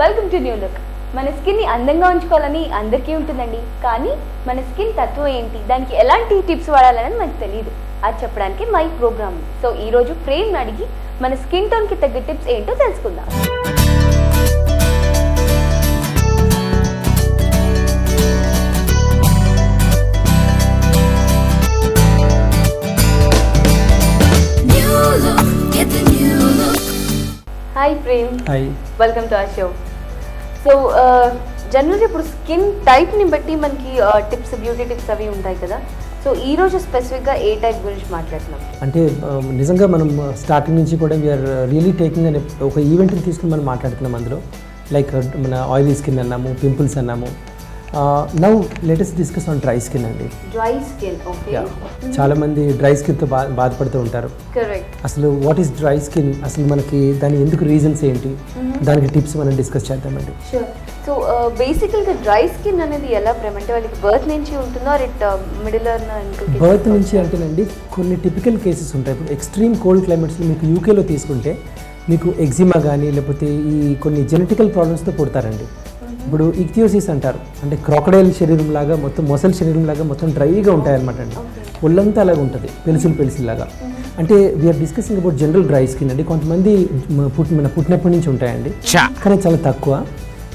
Welcome to new look. మన స్కిన్ని అందంగా ఉంచుకోవాలని అందరికీ ఉంటుందండి, కానీ మన స్కిన్ తత్వం ఏంటి, దానికి ఎలాంటి టిప్స్ వాడాలని మనకు తెలియదు. అది చెప్పడానికి మై ప్రోగ్రామ్. సో ఈరోజు ప్రేమ్ని అడిగి మన స్కిన్ టోన్కి తగ్గ టిప్స్ ఏంటో తెలుసుకుందాం. Hi Prem. Hi, welcome to our show. So జనరల్గా ఇప్పుడు స్కిన్ టైప్ని బట్టి మనకి టిప్స్, బ్యూటీ టిప్స్ అవి ఉంటాయి కదా. సో ఈరోజు స్పెసిఫిక్గా ఏ టైప్ గురించి మాట్లాడుతున్నాం అంటే నిజంగా మనం స్టార్టింగ్ నుంచి కూడా వీఆర్ రియలీ టేకింగ్ అనే ఒక ఈవెంట్ని తీసుకుని మనం మాట్లాడుతున్నాం. అందులో లైక్ మన ఆయిలీ స్కిన్ అన్నాము, పింపుల్స్ అన్నాము. Now latest discuss on dry skin అండి. Dry skin, okay. చాలా మంది డ్రై స్కిన్తో బాధపడుతూ ఉంటారు. కరెక్ట్. అసలు వాట్ ఈస్ డ్రై స్కిన్, అసలు మనకి దాని ఎందుకు రీజన్స్ ఏంటి, దానికి టిప్స్ మనం డిస్కస్ చేద్దామండి. షూర్. సో బేసికల్గా డ్రై స్కిన్ అనేది ఎలా అంటే వాళ్ళకి బర్త్ నుంచి ఉంటుందో మిడిల్ బర్త్ నుంచి అంటేనండి కొన్ని టిపికల్ కేసెస్ ఉంటాయి. ఇప్పుడు ఎక్స్ట్రీమ్ కోల్డ్ క్లైమేట్స్లో మీకు యూకేలో తీసుకుంటే మీకు ఎగ్జిమా కానీ లేకపోతే ఈ కొన్ని జెనెటికల్ ప్రాబ్లమ్స్తో పుడతారండి. ఇప్పుడు ఇక్థియోసిస్ అంటారు, అంటే క్రాకడైల్ శరీరం లాగా మొత్తం మొసల్ శరీరం లాగా మొత్తం డ్రైగా ఉంటాయన్నమాట అండి. ఒళ్ళంతా అలాగ ఉంటుంది, పెన్సిల్ లాగా. అంటే we are discussing about general dry skin అండి. కొంతమంది మన పుట్టినప్పటి నుంచి ఉంటాయండి, కానీ చాలా తక్కువ.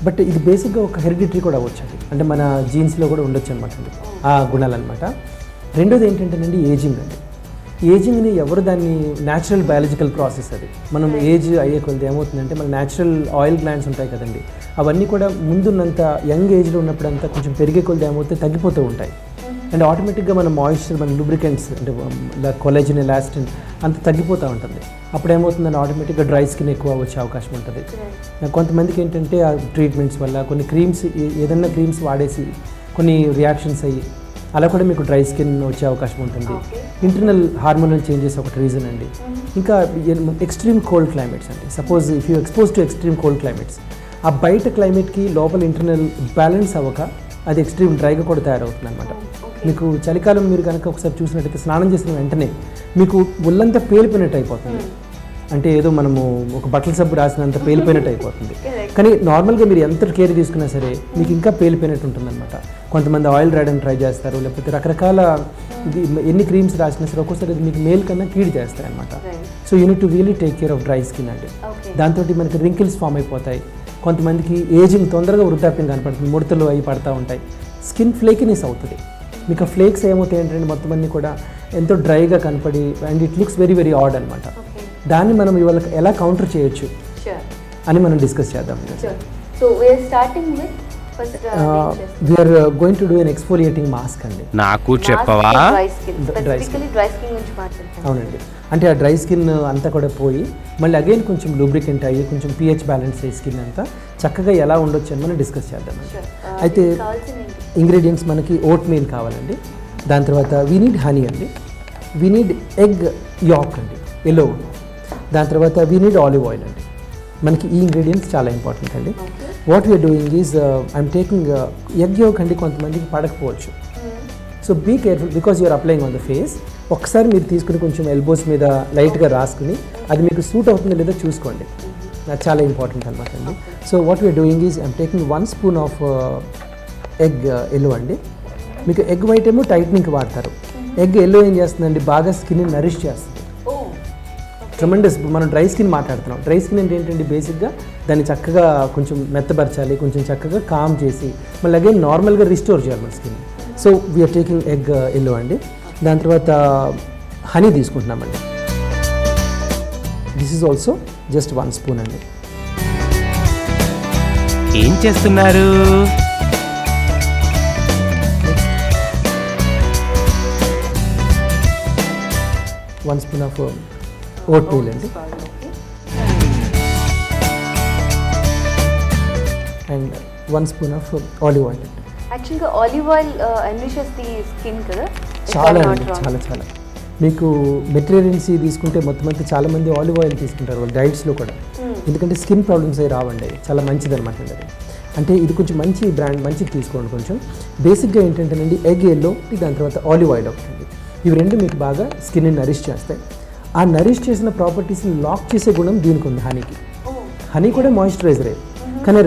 బట్ ఇది బేసిక్గా ఒక హెరిడిటరీ కూడా అవ్వచ్చు, అంటే మన జీన్స్లో కూడా ఉండొచ్చు అనమాట అండి ఆ గుణాలు అనమాట. రెండోది ఏంటంటేనండి ఏజింగ్ అండి. ఏజింగ్ని ఎవరు దాన్ని న్యాచురల్ బయాలజికల్ ప్రాసెస్ అది. మనం ఏజ్ అయ్యే కొద్ది ఏమవుతుందంటే మన న్యాచురల్ ఆయిల్ గ్లాండ్స్ ఉంటాయి కదండి, అవన్నీ కూడా ముందున్నంత యంగ్ ఏజ్లో ఉన్నప్పుడంతా కొంచెం పెరిగే కొద్ది ఏమవుతే తగ్గిపోతూ ఉంటాయి. అండ్ ఆటోమేటిక్గా మన మాయిశ్చర్, మన లూబ్రికెంట్స్ అంటే కొలాజిన్, ఎలాస్టిన్ అంత తగ్గిపోతూ ఉంటుంది. అప్పుడు ఏమవుతుందంటే ఆటోమేటిక్గా డ్రై స్కిన్ ఎక్కువ వచ్చే అవకాశం ఉంటుంది. కొంతమందికి ఏంటంటే ఆ ట్రీట్మెంట్స్ వల్ల కొన్ని క్రీమ్స్, ఏదైనా క్రీమ్స్ వాడేసి కొన్ని రియాక్షన్స్ అయ్యి అలా కూడా మీకు డ్రై స్కిన్ వచ్చే అవకాశం ఉంటుంది. ఇంటర్నల్ హార్మోనల్ చేంజెస్ ఒకటి రీజన్ అండి. ఇంకా ఎక్స్ట్రీమ్ కోల్డ్ క్లైమేట్స్ అండి. Suppose if you expose to extreme cold climates, ఆ బయట క్లైమేట్కి లోపల ఇంటర్నల్ బ్యాలెన్స్ అవ్వక అది ఎక్స్ట్రీమ్ డ్రైగా కూడా తయారవుతుంది అనమాట. మీకు చలికాలం మీరు కనుక ఒకసారి చూసినట్టయితే స్నానం చేసిన వెంటనే మీకు ఒళ్ళంతా పేలిపోయినట్టు అయిపోతుంది. అంటే ఏదో మనము ఒక బట్టల సబ్బు రాసినంత పేలిపోయినట్టు అయిపోతుంది. కానీ నార్మల్గా మీరు ఎంత కేర్ తీసుకున్నా సరే మీకు ఇంకా పేలిపోయినట్టు ఉంటుందన్నమాట. కొంతమంది ఆయిల్ రాయడానికి ట్రై చేస్తారు, లేకపోతే రకరకాల ఎన్ని క్రీమ్స్ రాసినా సరే ఒక్కోసారి అది మీకు మేల్ కన్నా కీడు చేస్తాయి అనమాట. So you need to really take care of dry skin అండి. దాంతో మనకి రింకిల్స్ ఫామ్ అయిపోతాయి. కొంతమందికి ఏజింగ్ తొందరగా వృద్ధాప్యం కనపడుతుంది, ముడతలు అవి పడతా ఉంటాయి. స్కిన్ ఫ్లేకినెస్ అవుతుంది. మీకు ఆ ఫ్లేక్స్ ఏమవుతాయి ఏంటంటే మొత్తం అన్నీ కూడా ఎంతో డ్రైగా కనపడి and it looks very very odd అనమాట. దాన్ని మనం ఇవాళ ఎలా కౌంటర్ చేయొచ్చు అని మనం డిస్కస్ చేద్దాం. We are going to do an exfoliating mask అండి. నాకు చెప్పవా? అవునండి. అంటే ఆ డ్రై స్కిన్ అంతా కూడా పోయి మళ్ళీ అగైన్ కొంచెం లూబ్రికెంట్ అయ్యి కొంచెం pH బ్యాలెన్స్ అయ్యి స్కిన్ అంతా చక్కగా ఎలా ఉండొచ్చు అని మనం డిస్కస్ చేద్దామండి. అయితే ఇంగ్రీడియంట్స్ మనకి ఓట్ మీల్ కావాలండి. దాని తర్వాత వీ నీడ్ హనీ అండి, వీ నీడ్ ఎగ్ యాక్ అండి, ఎల్లో. దాని తర్వాత వీ నీడ్ ఆలివ్ ఆయిల్ అండి. మనకి ఈ ఇంగ్రీడియంట్స్ చాలా ఇంపార్టెంట్ అండి. What we are doing is I'm taking egg yolk అండి. కొంతమందికి పడకపోవచ్చు, so be careful because you're applying on the face. ఒకసారి మీరు తీసుకుని కొంచెం ఎల్బోస్ మీద లైట్గా రాసుకుని అది మీకు సూట్ అవుతుందో లేదో చూసుకోండి, అది చాలా ఇంపార్టెంట్ అనమాట అండి. So what we are doing is I'm taking 1 spoon of egg yellow అండి. మీకు ఎగ్ వైట్ ఏమో టైట్నింగ్కి వాడతారు, ఎగ్ ఎల్లో ఏం చేస్తుందండి బాగా స్కిన్ని నరిష్ చేస్తుంది. ట్రెమెండస్. మనం డ్రై స్కిన్ మాట్లాడుతున్నాం. డ్రై స్కిన్ అంటే ఏంటంటే బేసిక్గా దాన్ని చక్కగా కొంచెం మెత్తపరచాలి, కొంచెం చక్కగా కామ్ చేసి మళ్ళీ అగైన్ నార్మల్గా రిస్టోర్ చేయాలి మన skin. So we're taking egg yellow అండి. దాని తర్వాత హనీ తీసుకుంటున్నామండి. This is also just 1 spoon అండి. ఏం చేస్తున్నారు? 1 స్పూన్ ఆఫ్ ఓట్ మీల్ అండి. And 1 spoon of olive oil. యాక్చువల్గా olive oil enriches the skin కదా. చాలా అండి, చాలా చాలా. మీకు మెటీరియల్స్ తీసుకుంటే మొత్తం అంతా చాలామంది ఆలివ్ ఆయిల్ తీసుకుంటారు వాళ్ళు డైట్స్లో కూడా. ఎందుకంటే స్కిన్ ప్రాబ్లమ్స్ అవి రావండి. చాలా మంచిది అనమాట అండి అది. అంటే ఇది కొంచెం మంచి బ్రాండ్, మంచిది తీసుకోండి కొంచెం. బేసిక్గా ఏంటంటేనండి ఎగ్ ఎల్లో, దాని తర్వాత ఆలివ్ ఆయిల్ ఒకటి. ఇవి రెండు మీకు బాగా స్కిన్ని నరిష్ చేస్తాయి. ఆ నరిష్ చేసిన ప్రాపర్టీస్ని లాక్ చేసే గుణం దీనికి ఉంది హనీకి. హనీ కూడా మాయిశ్చరైజరే, కానీ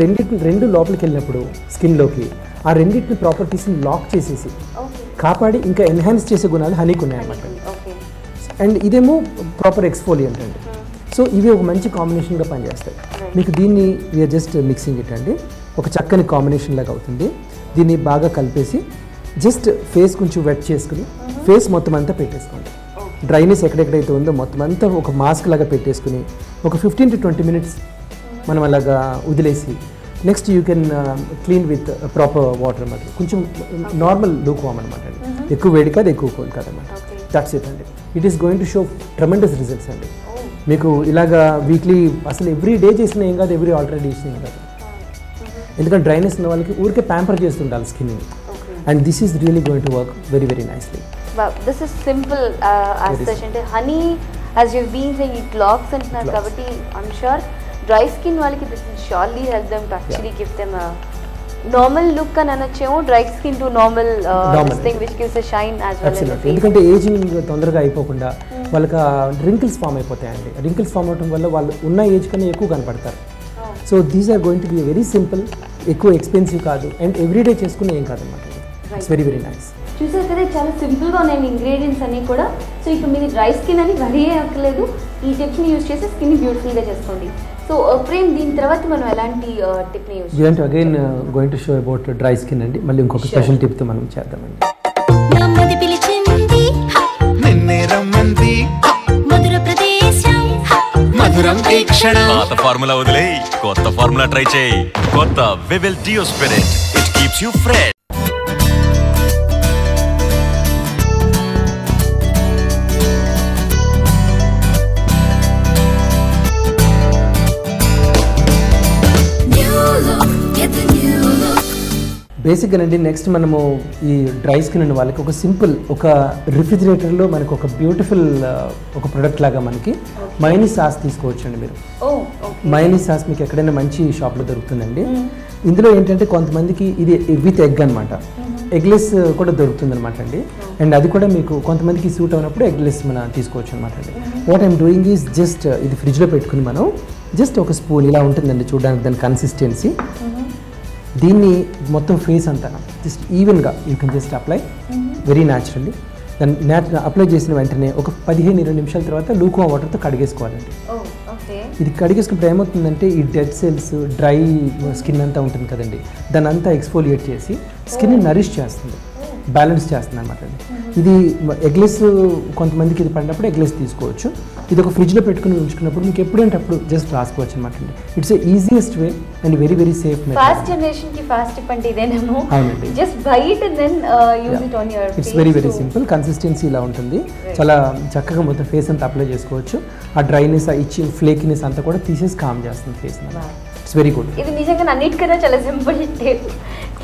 రెండు లోపలికి వెళ్ళినప్పుడు స్కిన్లోకి ఆ రెండింటిని ప్రాపర్టీస్ని లాక్ చేసేసి కాపాడి ఇంకా ఎన్హాన్స్ చేసే గుణాలు హనీకి ఉన్నాయన్నమాట. అండ్ ఇదేమో ప్రాపర్ ఎక్స్ఫోలియంట్ అండి. సో ఇవి ఒక మంచి కాంబినేషన్గా పనిచేస్తాయి. మీకు దీన్ని వీఆర్ జస్ట్ మిక్సింగ్ ఇట్ అండి. ఒక చక్కని కాంబినేషన్ లాగా అవుతుంది. దీన్ని బాగా కలిపేసి జస్ట్ ఫేస్ కొంచెం వెట్ చేసుకుని ఫేస్ మొత్తం అంతా పెట్టేసుకోండి. డ్రైనెస్ ఎక్కడెక్కడైతే ఉందో మొత్తం అంతా ఒక మాస్క్ లాగా పెట్టేసుకుని ఒక 15 to 20 minutes మనం అలాగా వదిలేసి next you can clean with proper water అన్నమాట. కొంచెం నార్మల్ లూక్ వామ్ అనమాట అండి. ఎక్కువ వేడి కాదు, ఎక్కువ కోల్డ్ కాదన్నమాట. దట్స్ ఇట్ అండి. It is going to show tremendous results అండి. మీకు ఇలాగా వీక్లీ అసలు ఎవ్రీ డే చేసిన ఏం కాదు, ఎవ్రీ ఆల్టర్నేట్ చేసిన ఏం కాదు. ఎందుకంటే డ్రైనెస్ ఉన్న వాళ్ళకి ఊరికే ప్యాంపర్ చేస్తుండాలి skin. And this is really going to work very very nicely. This is simple as such. అంటే honey as you been saying it locks అంటున్నారు కాబట్టి ఐఎమ్ షూర్ డ్రై స్కిన్ వాళ్ళకి this will surely help them to actually give them normal look అని అనొచ్చేమో. Dry skin to normal thing which gives a shine as well. ఎందుకంటే ageing తొందరగా అయిపోకుండా వాళ్ళకి wrinkles form అయిపోతాయండి. రింకిల్స్ ఫామ్ అవడం వల్ల వాళ్ళు ఉన్న ఏజ్ కన్నా ఎక్కువ కనపడతారు. So these are going to be very simple, ఎక్కువ ఎక్స్పెన్సివ్ కాదు, అండ్ ఎవ్రీడే చేసుకునే ఏం కాదన్నమాట. It's very very nice. చూసారు కదా చాలా సింపుల్గా ఉన్నాయి ఇంగ్రీడియంట్స్ అన్నీ కూడా. సో ఇక మీరు డ్రై స్కిన్ అని వరీ అక్కర్లేదు. ఈ టిప్స్ని యూజ్ చేసి స్కిన్ బ్యూటిఫుల్గా చేసుకోండి. సో ప్రేమ్ దీని తర్వాత మనం ఎలాంటి టిప్ని యూజ్ చేయాలి? Again going to show about dry skin అండి. మళ్ళీ ఇంకొక స్పెషల్ టిప్తో మనం చేద్దామండి. పాత ఫార్ములా వదిలే కొత్త ఫార్ములా ట్రై చేయి. కొత్త Vivel deo spirit. It keeps you fresh. బేసిక్గా అండి నెక్స్ట్ మనము ఈ డ్రై స్కిన్ ఉన్న వాళ్ళకి ఒక సింపుల్ ఒక రిఫ్రిజిరేటర్లో మనకు ఒక బ్యూటిఫుల్ ఒక ప్రొడక్ట్ లాగా మనకి మయోనీస్ సాస్ తీసుకోవచ్చు అండి. మీరు మయోనీస్ సాస్ మీకు ఎక్కడైనా మంచి షాప్లో దొరుకుతుందండి. ఇందులో ఏంటంటే కొంతమందికి ఇది విత్ ఎగ్ అనమాట. ఎగ్లెస్ కూడా దొరుకుతుంది అనమాట అండి. అండ్ అది కూడా మీకు కొంతమందికి సూట్ అయినప్పుడు ఎగ్లెస్ మనం తీసుకోవచ్చు అనమాట అండి. What I'm doing is just ఇది ఫ్రిడ్జ్లో పెట్టుకుని మనం జస్ట్ ఒక స్పూన్ ఇలా ఉంటుందండి చూడడానికి దాని కన్సిస్టెన్సీ. దీన్ని మొత్తం ఫేస్ అంతా జస్ట్ ఈవెన్గా you can just apply very naturally. దాన్ని అప్లై చేసిన వెంటనే ఒక 15-20 నిమిషాల తర్వాత లూక్వామ్ వాటర్తో కడిగేసుకోవాలండి. ఇది కడిగేసుకున్నప్పుడు ఏమవుతుందంటే ఈ డెడ్ సెల్స్ డ్రై స్కిన్ అంతా ఉంటుంది కదండి, దాన్ని అంతా ఎక్స్ఫోలియేట్ చేసి స్కిన్ని నరిష్ చేస్తుంది, బ్యాలెన్స్ చేస్తుంది అనమాట. ఇది ఎగ్లెస్ కొంతమందికి ఇది పడినప్పుడు ఎగ్లెస్ తీసుకోవచ్చు. ఇది ఒక ఫ్రిడ్జ్లో పెట్టుకుని ఉంచుకున్నప్పుడు మీకు ఎప్పుడంటే అప్పుడు జస్ట్ రాసుకోవచ్చు అనమాట అండి. It's a easiest way and very very safe. Fast generation కి ఫాస్ట్ టిప్ అంటే ఇదేనేమో. అవునండి. Just buy it and then use it on your face. It's very very simple. Consistency ఇలా ఉంటుంది. చాలా చక్కగా మొత్తం ఫేస్ అంతా అప్లై చేసుకోవచ్చు. ఆ డ్రైనెస్, ఆ ఇచ్చి ఫ్లేకినెస్ అంతా కూడా తీసేసి కామ్ చేస్తుంది ఫేస్. It's very good. ఇది నిజంగా అన్నిటికన్నా చాలా సింపుల్ టిప్.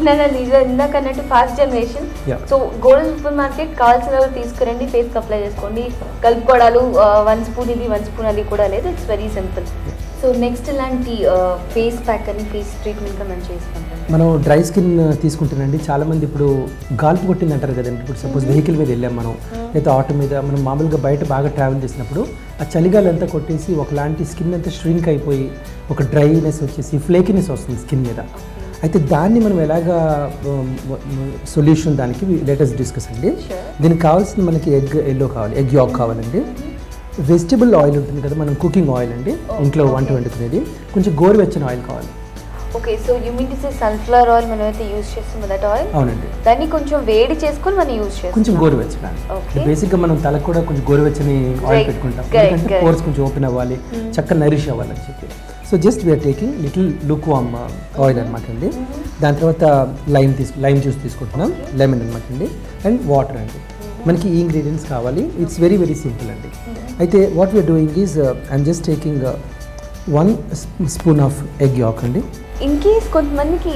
ఇందాక అన్నట్టు fast generation. So golden super market కావాల్సిన తీసుకురండి, ఫేస్కి అప్లై చేసుకోండి. కలుపుకోవడాలు 1 స్పూన్ ఇది 1 స్పూన్ అది కూడా లేదు. It's very simple. So next ఇలాంటి ఫేస్ ప్యాక్ అని ఫేస్ ట్రీట్మెంట్ మనం చేసుకుంటాం. మనం డ్రై స్కిన్ తీసుకుంటానండి. చాలామంది ఇప్పుడు గాల్పు కొట్టింది అంటారు కదండి. ఇప్పుడు సపోజ్ వెహికల్ మీద వెళ్ళాం మనం, లేదా ఆటో మీద మనం మామూలుగా బయట బాగా ట్రావెల్ చేసినప్పుడు ఆ చలిగాలి అంతా కొట్టేసి ఒకలాంటి స్కిన్ అంతా ష్రింక్ అయిపోయి ఒక డ్రైనెస్ వచ్చేసి ఫ్లేకినెస్ వస్తుంది స్కిన్ మీద. అయితే దాన్ని మనం ఎలాగా సొల్యూషన్ దానికి లేటెస్ట్ డిస్కస్ అండి. దీనికి కావాల్సింది మనకి ఎగ్ ఎల్లో కావాలి, ఎగ్ యాక్ కావాలండి. వెజిటబుల్ ఆయిల్ ఉంటుంది కదా, మనం కుకింగ్ ఆయిల్ అండి, ఇంట్లో వంట వండుకునేది, కొంచెం గోరువెచ్చని ఆయిల్ కావాలి. Okay, so you mean to say sunflower oil మనం అయితే యూజ్ చేస్తాం దట్ ఆయిల్. అవునండి, దాన్ని కొంచెం వేడి చేసుకొని మనం యూజ్ చేస్తాం. కొంచెం గోరువెచ్చని. బేసిక్గా మనం తలకు కూడా కొంచెం గోరువెచ్చని ఆయిల్ పెట్టుకుంటాం, ఎందుకంటే పోర్స్ కొంచెం ఓపెన్ అవ్వాలి, చక్కగా నరిష్ అవ్వాలని చెప్పి. So just we're taking little lukewarm oil అనమాట అండి. దాని తర్వాత లైమ్ జ్యూస్ తీసుకుంటున్నాం, లెమన్ అనమాట అండి, అండ్ వాటర్ అండి. మనకి ఈ ఇంగ్రీడియంట్స్ కావాలి. ఇట్స్ వెరీ వెరీ సింపుల్ అండి. అయితే what we are doing is I'm just taking 1 spoon of egg yolk అండి. ఇన్ కేస్ కొంతమందికి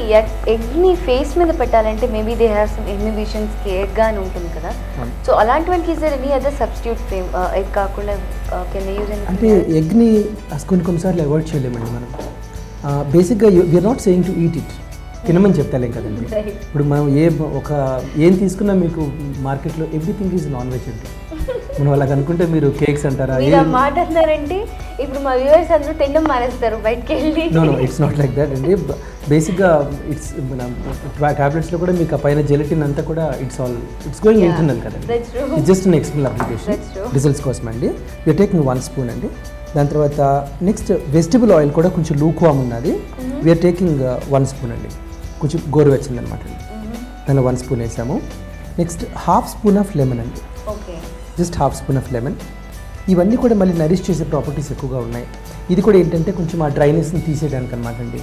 ఎగ్ని ఫేస్ మీద పెట్టాలంటే మేబీ దే హ్యావ్ సమ్ ఇన్హిబిషన్స్కి ఎగ్ అని ఉంటుంది కదా, సో అలాంటి వాళ్ళకి is there any other substitute egg కాకుండా కెన్ దే యూజ్ ఎనీ? అంటే ఎగ్ని కొన్నిసార్లు అవాయిడ్ చేయలేమండి మనం. బేసిక్గా we're not saying to eat it, తినమని చెప్తాలేం కదండి. ఇప్పుడు మనం ఏం తీసుకున్నా మీకు మార్కెట్లో ఎవ్రీథింగ్ ఈజ్ నాన్ వెజ్ అండి. మనం అలాగ అనుకుంటే మీరు కేక్స్ అంటారా? మాట అన్నారంటే ఇప్పుడు మా వ్యూవర్స్ అందరూ తినడం మానేస్తారు బయటకి వెళ్ళి. No it's not like that అండి. బేసిక్గా ఇట్స్ మన టాబ్లెట్స్లో కూడా మీకు ఆ పైన జెలటిన్ అంతా కూడా ఇట్స్ గోయింగ్ ఇంటర్నల్ కదండి. It's just an external application results కోసం అండి. వీఆర్ టేకింగ్ 1 స్పూన్ అండి. దాని తర్వాత నెక్స్ట్ వెజిటబుల్ ఆయిల్ కూడా కొంచెం లూక్వామ్ ఉన్నది, వీఆర్ టేకింగ్ 1 స్పూన్ అండి, కొంచెం గోరువెచ్చింది అనమాట అండి. దానిలో 1 స్పూన్ వేసాము. నెక్స్ట్ 1/2 స్పూన్ ఆఫ్ లెమన్ అండి, జస్ట్ 1/2 స్పూన్ ఆఫ్ లెమన్. ఇవన్నీ కూడా మళ్ళీ నరిష్ చేసే ప్రాపర్టీస్ ఎక్కువగా ఉన్నాయి. ఇది కూడా ఏంటంటే కొంచెం ఆ డ్రైనెస్ని తీసేయడానికి అనమాట అండి.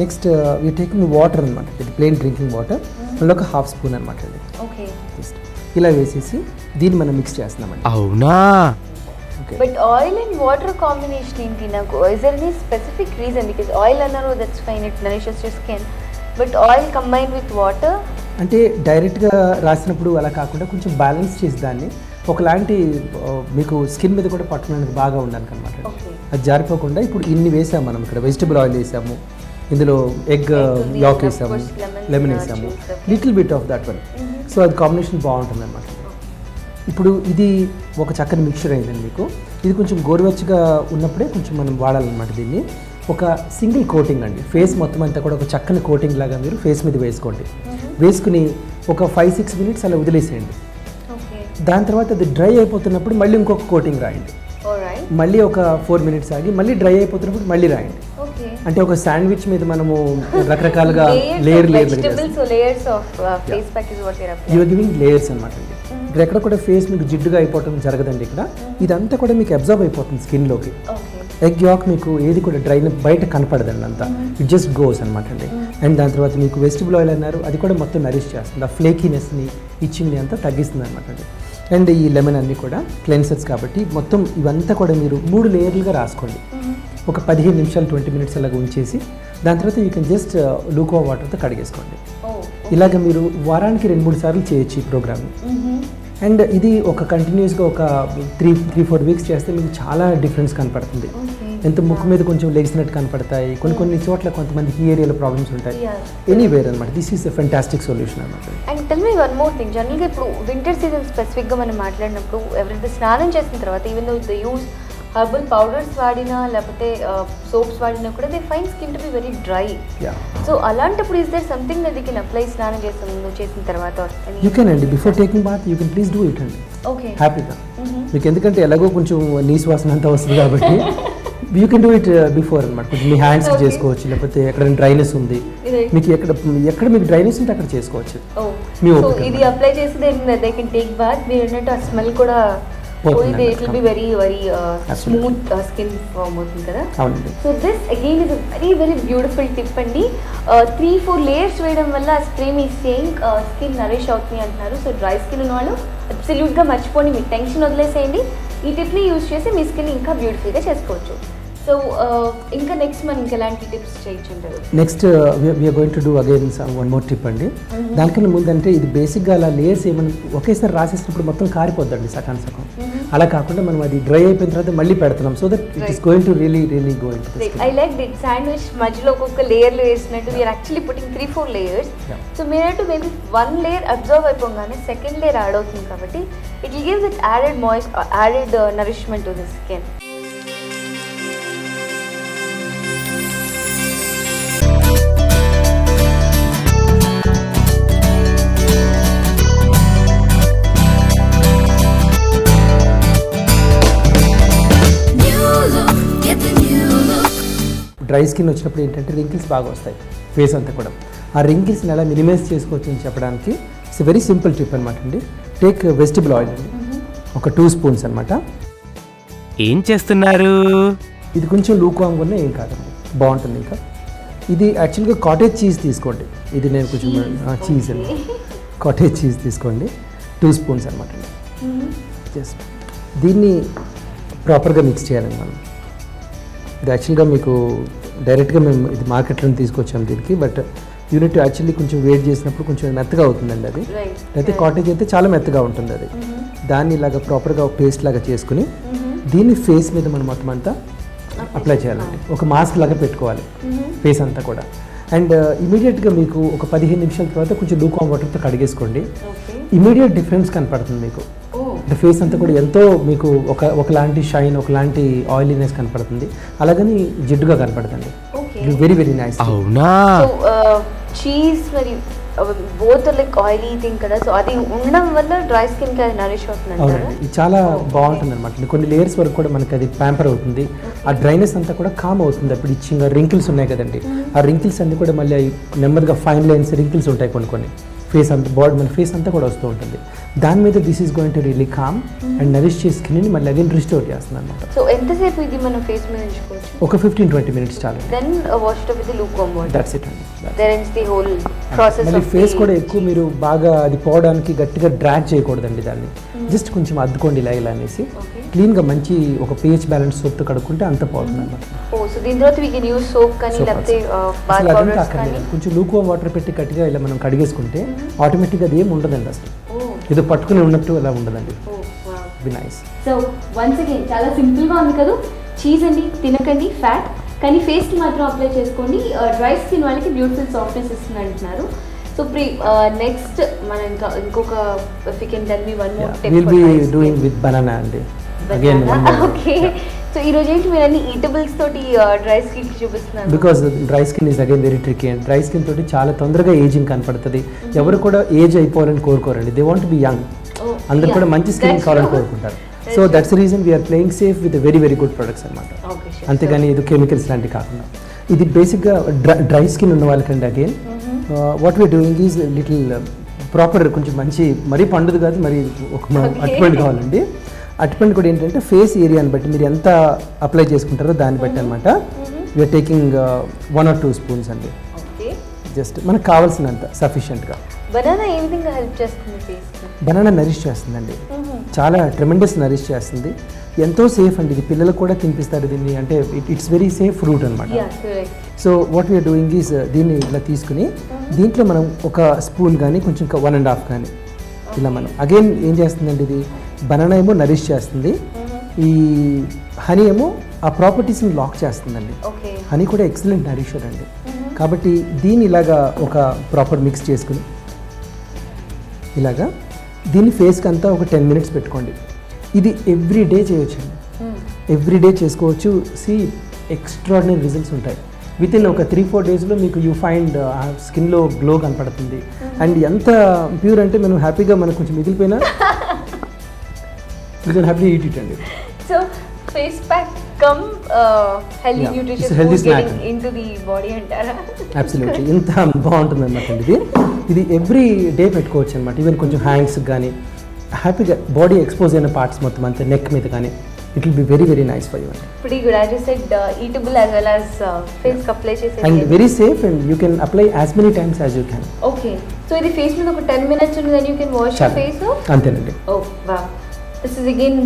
నెక్స్ట్ వీఆర్ టేకింగ్ వాటర్ అనమాట, ఇది ప్లెయిన్ డ్రింకింగ్ వాటర్, అందులో ఒక 1/2 స్పూన్ అనమాట అండి. జస్ట్ ఇలా వేసేసి దీన్ని మనం మిక్స్ చేస్తున్నామండి. అవునా? But oil and water combination ఏంటి? నాకు is there any specific reason? Because oil అన్నారు that's fine, it nourishes your skin, but oil combine with water అంటే డైరెక్ట్గా రాసినప్పుడు అలా కాకుండా కొంచెం బ్యాలెన్స్ చేసి దాన్ని ఒకలాంటి మీకు స్కిన్ మీద కూడా పట్టుకోవడానికి బాగా ఉండాలి అనమాట. అది జారిపోకుండా ఇప్పుడు ఇన్ని వేసాము మనం, ఇక్కడ వెజిటబుల్ ఆయిల్ వేసాము, ఇందులో ఎగ్ యాక్ వేసాము, లెమన్ వేసాము, little bit of that one. So అది కాంబినేషన్ బాగుంటుంది అనమాట. ఇప్పుడు ఇది ఒక చక్కని మిక్చర్ అయిందండి మీకు. ఇది కొంచెం గోరువెచ్చగా ఉన్నప్పుడే కొంచెం మనం వాడాలన్నమాట దీన్ని. ఒక సింగిల్ కోటింగ్ అండి, ఫేస్ మొత్తం అంతా కూడా ఒక చక్కని కోటింగ్ లాగా మీరు ఫేస్ మీద వేసుకోండి. వేసుకుని ఒక 5-6 మినిట్స్ అలా వదిలేసేయండి. దాని తర్వాత అది డ్రై అయిపోతున్నప్పుడు మళ్ళీ ఇంకొక కోటింగ్ రాయండి. మళ్ళీ ఒక 4 మినిట్స్ ఆగి మళ్ళీ డ్రై అయిపోతున్నప్పుడు మళ్ళీ రాయండి. అంటే ఒక శాండ్విచ్ మీద మనము రకరకాలుగా యూఆర్ గివింగ్ లేయర్స్ అనమాట అండి. ఇక్కడ ఎక్కడ కూడా ఫేస్ మీకు జిడ్డుగా అయిపోవటం జరగదండి. ఇక్కడ ఇదంతా కూడా మీకు అబ్జర్వ్ అయిపోతుంది స్కిన్లోకి. ఎగ్ యాక్ మీకు ఏది కూడా డ్రై బయట కనపడదండి అంతా, ఇట్ జస్ట్ గోస్ అనమాట అండి. అండ్ దాని తర్వాత మీకు వెజిటబుల్ ఆయిల్ అన్నారు, అది కూడా మొత్తం నరిష్ చేస్తుంది, ఆ ఫ్లేకీనెస్ని ఇచ్చింగ్ని అంతా తగ్గిస్తుంది అనమాట అండి. అండ్ ఈ లెమన్ అన్నీ కూడా క్లెన్సర్స్ కాబట్టి మొత్తం ఇవంతా కూడా మీరు 3 లేయర్లుగా రాసుకోండి. ఒక 15 నిమిషాలు 20 మినిట్స్ అలాగ ఉంచేసి దాని తర్వాత యూ కెన్ జస్ట్ లూక్వామ్ వాటర్తో కడిగేసుకోండి. ఇలాగ మీరు వారానికి 2-3 సార్లు చేయొచ్చు ఈ ప్రోగ్రామ్ని. అండ్ ఇది ఒక కంటిన్యూస్గా ఒక 3-4 వీక్స్ చేస్తే మీకు చాలా డిఫరెన్స్ కనపడుతుంది. ఎంత ముక్కు మీద కొంచెం లెగిసినట్టు కనపడతాయి, కొన్ని చోట్ల కొంతమందికి ఈ ఏరియాలో ప్రాబ్లమ్స్ ఉంటాయి, ఎనీవేర్ అనమాట. This is a fantastic solution అనమాట. And tell me one more thing, జనరల్గా ఇప్పుడు వింటర్ సీజన్ స్పెసిఫిక్గా మనం మాట్లాడినప్పుడు ఎవరైతే స్నానం చేసిన తర్వాత even though they use herbal powders వాడినా లేకపోతే సోప్స్ వాడినా కూడా they find skin to be very dry. So అలాంటప్పుడు is there something that you can apply స్నానం చేసిన తర్వాత? యూ కెన్ అండి, before taking bath you can please do it అండి, హ్యాపీగా. మీకు ఎందుకంటే ఎలాగో కొంచెం నీసు వాసన అంతా వస్తుంది కాబట్టి you can do it before అనమాట. కొంచెం మీ హ్యాండ్స్ చేసుకోవచ్చు, లేకపోతే ఎక్కడైనా డ్రైనెస్ ఉంది మీకు, ఎక్కడ మీకు డ్రైనెస్ ఉంటే అక్కడ చేసుకోవచ్చు. ఇది అప్లై చేసి దే కెన్ టేక్ బాత్. మీరు అన్నట్టు ఆ స్మెల్ కూడా పోయింది, it will be very very smooth skin form అవుతుంది కదా. So this again is very very beautiful tip అండి. 3-4 లేయర్స్ వేయడం వల్ల స్ప్రే మీ సేయింగ్ స్కిన్ నరిష్ అవుతుంది అంటున్నారు. సో డ్రై స్కిన్ ఉన్న వాళ్ళు అబ్సల్యూట్గా మర్చిపోండి, మీ టెన్షన్ వదిలేసేయండి. ఈ టిప్ని యూజ్ చేసి మీ స్కిన్ ఇంకా బ్యూటిఫుల్గా చేసుకోవచ్చు. సో ఇంకా నెక్స్ట్ మనం ఎలాంటి టిప్స్ చేయొచ్చు అంటారు? Next we are going to do again one more tip అండి. దానికన్నా ముందంటే ఇది బేసిక్గా అలా లేయర్స్ ఏమైనా ఒకేసారి రాసేసినప్పుడు మొత్తం కారిపోద్దండి సగం. అలా కాకుండా మనం అది డ్రై అయిపోయిన తర్వాత మళ్ళీ పెడుతున్నాం, so that it is going to really go into the skin. I like that sandwich మధ్యలో ఒక్కొక్క లేయర్లు వేసినట్టు we're actually putting 3-4 layers. So మీరంటూ మేబీ 1 లేయర్ అబ్జర్వ్ అయిపోగానే సెకండ్ లేయర్ యాడ్ అవుతుంది కాబట్టి it will give it added nourishment to the skin. Dry skin వచ్చినప్పుడు ఏంటంటే రింకిల్స్ బాగా వస్తాయి ఫేస్ అంతా కూడా. ఆ రింకిల్స్ని ఎలా మినిమైజ్ చేసుకోవచ్చు అని చెప్పడానికి ఇట్స్ వెరీ సింపుల్ టిప్ అనమాట అండి. టేక్ వెజిటబుల్ ఆయిల్ అండి, ఒక 2 స్పూన్స్ అనమాట. ఏం చేస్తున్నారు? ఇది కొంచెం లూక్వామ్గా ఉన్నా ఏం కాదండి, బాగుంటుంది. ఇంకా ఇది యాక్చువల్గా కాటేజ్ చీజ్ తీసుకోండి. ఇది నేను కొంచెం చీజ్ అండి, కాటేజ్ చీజ్ తీసుకోండి, 2 స్పూన్స్ అనమాట అండి. జస్ట్ దీన్ని ప్రాపర్గా మిక్స్ చేయాలండి మనం. ఇది యాక్చువల్గా మీకు డైరెక్ట్గా మేము ఇది మార్కెట్లో తీసుకొచ్చాము దీనికి, బట్ యూనిట్ యాక్చువల్లీ కొంచెం వేట్ చేసినప్పుడు కొంచెం మెత్తగా అవుతుందండి అది. అయితే కాటేజ్ అయితే చాలా మెత్తగా ఉంటుంది అది. దాన్ని ఇలాగా ప్రాపర్గా పేస్ట్ లాగా చేసుకుని దీన్ని ఫేస్ మీద మనం మొత్తం అంతా అప్లై చేయాలండి. ఒక మాస్క్ లాగా పెట్టుకోవాలి ఫేస్ అంతా కూడా. అండ్ ఇమీడియట్గా మీకు ఒక 15 నిమిషాల తర్వాత కొంచెం లూక్వామ్ వాటర్తో కడిగేసుకోండి. ఇమీడియట్ డిఫరెన్స్ కనపడుతుంది మీకు. అంటే ఫేస్ అంతా కూడా ఎంతో మీకు ఒకలాంటి షైన్, ఒకలాంటి ఆయిలీనెస్ కనపడుతుంది, అలాగని జిడ్డుగా కనపడుతుంది. Very very nice. అవునా? చీజ్ మరి బోత్ లైక్ ఆయిలీ థింగ్ కదా, సో అది ఉండడం వల్ల డ్రై స్కిన్ కి అది నరిష్ అవుతుంది. అవునండి, ఇది చాలా బాగుంటుంది అనమాట. కొన్ని లేయర్స్ వరకు కూడా మనకి అది ప్యాంపర్ అవుతుంది. ఆ డ్రైనెస్ అంతా కూడా కామ్ అవుతుంది. అప్పుడు ఇచ్చింగ్ రింకిల్స్ ఉన్నాయి కదండి, ఆ రింకిల్స్ అన్ని కూడా మళ్ళీ నెమ్మదిగా ఫైన్ లైన్స్ రింకిల్స్ ఉంటాయి కొన్ని ఫేస్ అంతా, బాడీ మన ఫేస్ అంతా కూడా వస్తూ ఉంటుంది. దాని మీద this is going to really calm and nourish చేసి స్కిన్ని మళ్ళీ అగైన్ రిస్టోర్ చేస్తుంది అనమాట. సో ఎంతసేపు ఇది మనం ఫేస్ మీద ఉంచుకోవచ్చు? ఒక 15-20 minutes చాలు. Then wash it with lukewarm water. That's it అండి. There is the whole process. మళ్ళీ ఫేస్ కూడా ఎక్కువ మీరు బాగా అది పోవడానికి గట్టిగా డ్రాగ్ చేయకూడదండి దాన్ని. జస్ట్ కొంచెం అద్దుకోండి ఇలా అనేసి క్లీన్గా మంచి ఒక pH బ్యాలెన్స్ సోప్తో కడుక్కుంటే అంత పోతుంది అనమాట. సో దీని తర్వాత వీ కెన్ యూజ్ సోప్ కానీ లేకపోతే బాత్ పౌడర్స్ కానీ. కొంచెం లూక్వామ్ వాటర్ పెట్టి గట్టిగా ఇలా మనం కడిగేసుకుంటే ఆటోమేటిక్గా అది ఏం ఉండదండి అసలు. ఏదో పట్టుకుని ఉన్నట్టు అలా ఉండదండి. Be nice. So once again చాలా సింపుల్గా ఉంది కదా. చీజ్ అండి తినకండి, ఫ్యాట్, కానీ ఫేస్కి మాత్రం అప్లై చేసుకోండి. డ్రై స్కిన్ వాళ్ళకి బ్యూటిఫుల్ సాఫ్ట్నెస్ ఇస్తుంది అంటున్నారు. సో నెక్స్ట్ మనం ఇంకొక if you can tell me one more tip. Will be doing with banana అండి. Again okay. సో ఈ రోజు ఏంటి మీరు అన్ని ఈటబుల్స్ తోటి డ్రై స్కిన్ కి చూపిస్తున్నారు? Because dry skin is again very tricky and dry skin తోటి చాలా తొందరగా ఏజింగ్ కనపడుతుంది. ఎవరు కూడా ఏజ్ అయిపోవాలని కోరుకోరండి. They want be young. అందరు కూడా మంచి స్కిన్ కావాలని కోరుకుంటారు. So that's reason we're playing safe with very very good products అనమాట. అంతేగాని ఇది కెమికల్స్ లాంటివి కాకుండా. ఇది బేసిక్గా డ్రై స్కిన్ ఉన్న వాళ్ళకండి again what we are doing is little proper, కొంచెం మంచి మరీ పండుది కాదు, మరి ఒక అటువంటి కావాలండి. అటుపండి కూడా ఏంటంటే ఫేస్ ఏరియాని బట్టి మీరు ఎంత అప్లై చేసుకుంటారో దాన్ని బట్టి అనమాట. వీఆర్ టేకింగ్ 1 or 2 స్పూన్స్ అండి. జస్ట్ మనకు కావాల్సినంత సఫిషియెంట్గా. బనానా ఏ విధంగా హెల్ప్ చేస్తుంది ఫేస్? బనానా నరిష్ చేస్తుందండి, చాలా ట్రెమెండస్ నరిష్ చేస్తుంది. ఎంతో సేఫ్ అండి. ఇది పిల్లలకు కూడా తినిపిస్తారు దీన్ని, అంటే ఇట్స్ వెరీ సేఫ్ ఫ్రూట్ అనమాట. So what we are doing is దీన్ని ఇలా తీసుకుని దీంట్లో మనం ఒక స్పూన్ కానీ కొంచెం 1.5 కానీ ఇలా మనం అగైన్ ఏం చేస్తుందండి, ఇది బనానా ఏమో నరిష్ చేస్తుంది, ఈ హనీ ఏమో ఆ ప్రాపర్టీస్ని లాక్ చేస్తుందండి. హనీ కూడా ఎక్సలెంట్ నరిషర్ అండి. కాబట్టి దీన్ని ఇలాగా ఒక ప్రాపర్ మిక్స్ చేసుకుని ఇలాగా దీన్ని ఫేస్కి అంతా ఒక 10 minutes పెట్టుకోండి. ఇది ఎవ్రీ డే చేయొచ్చండి, ఎవ్రీ డే చేసుకోవచ్చు. ఎక్స్ట్రాడినరీ రిజల్ట్స్ ఉంటాయి. విత్ ఇన్ ఒక 3-4 daysలో మీకు యూ ఫైండ్ స్కిన్లో గ్లో కనపడుతుంది. అండ్ ఎంత ప్యూర్ అంటే మనం హ్యాపీగా మనకు కొంచెం మిగిలిపోయినా you can happy eat it అండి. So face pack cum healthy nutritious food getting into the body అంటారా? అబ్సల్యూట్లీ. ఇంత బాగుంటుంది అనమాట. ఇది ఎవ్రీ డే పెట్టుకోవచ్చు అనమాట. ఈవెన్ కొంచెం హ్యాండ్స్కి కానీ హ్యాపీగా బాడీ ఎక్స్పోజ్ అయిన పార్ట్స్ మొత్తం అంతా నెక్ మీద కానీ it will be very very nice for you. Pretty good. As you said, eatable as well as face apply చేసే. And very safe, and you can apply as many times as you can. Okay. So ఇది face మీద ఒక 10 minutes ఉంది, then you can wash your face off. అంతేనండి. Oh wow. This is again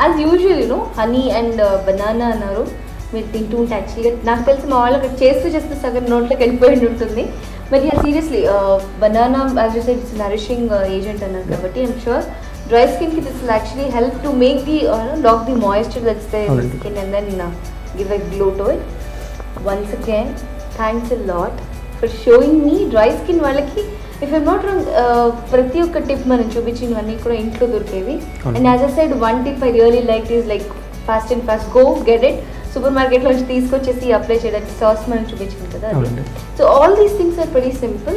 as usual, you know, honey and banana అన్నారు. మీరు తింటూ ఉంటే యాక్చువల్గా నాకు తెలిసి మా వాళ్ళు అక్కడ చేస్తూ సగం నోట్లోకి వెళ్ళిపోయి ఉంటుంది. మరి seriously banana as you said it's nourishing agent అన్నారు కాబట్టి I'm sure dry skin ki this will actually help to make the lock the moisture that's there in the skin and then give a glow to it. Once again, thanks a lot for showing me dry skin వాళ్ళకి if I'm not wrong ప్రతి ఒక్క tip మనం చూపించినవన్నీ కూడా ఇంట్లో దొరికేవి. And as I said, one tip I really liked is like fast go get it. Super మార్కెట్లో నుంచి తీసుకొచ్చేసి అప్లై చేయడానికి సాస్ మనం చూపించింది కదా. So all these things are very simple,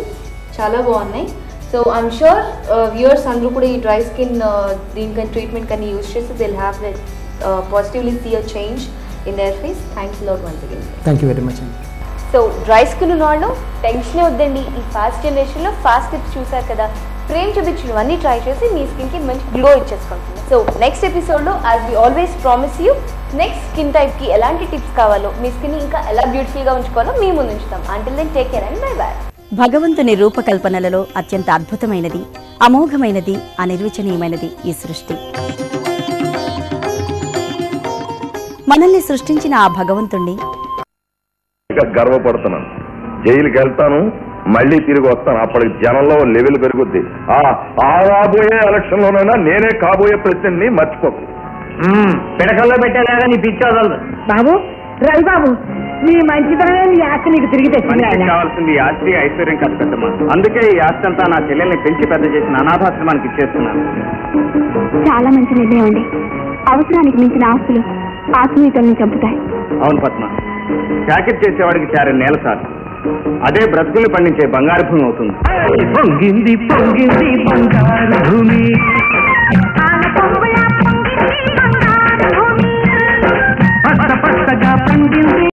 చాలా బాగున్నాయి. సో ఐఎమ్ షూర్ వ్యూవర్స్ అందరూ కూడా ఈ డ్రై స్కిన్ దీనికని ట్రీట్మెంట్ కానీ యూజ్ చేస్తే they'll have that positively see a change in their face. Thanks lot once again. Thank you very much అండి. So dry skin ఉన్న వాళ్ళు టెన్షనే వద్దండి. ఈ ఫాస్ట్ జనరేషన్లో ఫాస్ట్ టిప్స్ చూసారు కదా, ఫ్రేమ్ చూపించినవన్నీ ట్రై చేసి మీ స్కిన్కి మంచి గ్లో ఇచ్చేసుకుంటుంది. సో నెక్స్ట్ ఎపిసోడ్లో as we always promise you, next skin టైప్కి ఎలాంటి టిప్స్ కావాలో, మీ స్కిన్ ఇంకా ఎలా బ్యూటిఫుల్గా ఉంచుకోవాలో మీ ముందు ఉంచుతాం. Until then take care and bye bye. భగవంతుని రూపకల్పనలలో అత్యంత అద్భుతమైనది, అమోఘమైనది, అనిర్వచనీయమైనది ఈ సృష్టి. మనల్ని సృష్టించిన ఆ భగవంతుణ్ణి గర్వపడుతున్నాను. జైలుకి వెళ్తాను, మళ్ళీ తిరిగి వస్తాను. అప్పటికి జనంలో లెవెల్ పెరుగుద్ది. ఆ రాబోయే ఎలక్షన్ లోనైనా నేనే కాబోయే ప్రెసిడెంట్ ని మర్చిపోకు. పిడకల్లో పెట్టేలాగా నీ పిచ్చోదలదు. బాబు రవి బాబు, నీ మంచితనమే నీ ఆస్తి నీకు తిరిగి తెచ్చింది. కావాల్సింది ఆస్తి ఐశ్వర్యం కాదు పెద్దమ్మా. అందుకే ఈ ఆస్తి అంతా నా చెల్లెల్ని పెంచి పెద్ద చేసిన అనాథాశ్రమానికి ఇచ్చేస్తున్నాను. చాలా మంచి నిర్ణయం అండి. అవసరానికి మించిన ఆస్తులు ఆత్మీయతల్ని చంపుతాయి. అవును పద్మ, ప్యాకెట్ చేసేవాడికి 4 నేల సార్, అదే బ్రతుకుల్ని పండించే బంగారు భూమి అవుతుంది. పొంగింది పొంగింది బంగారు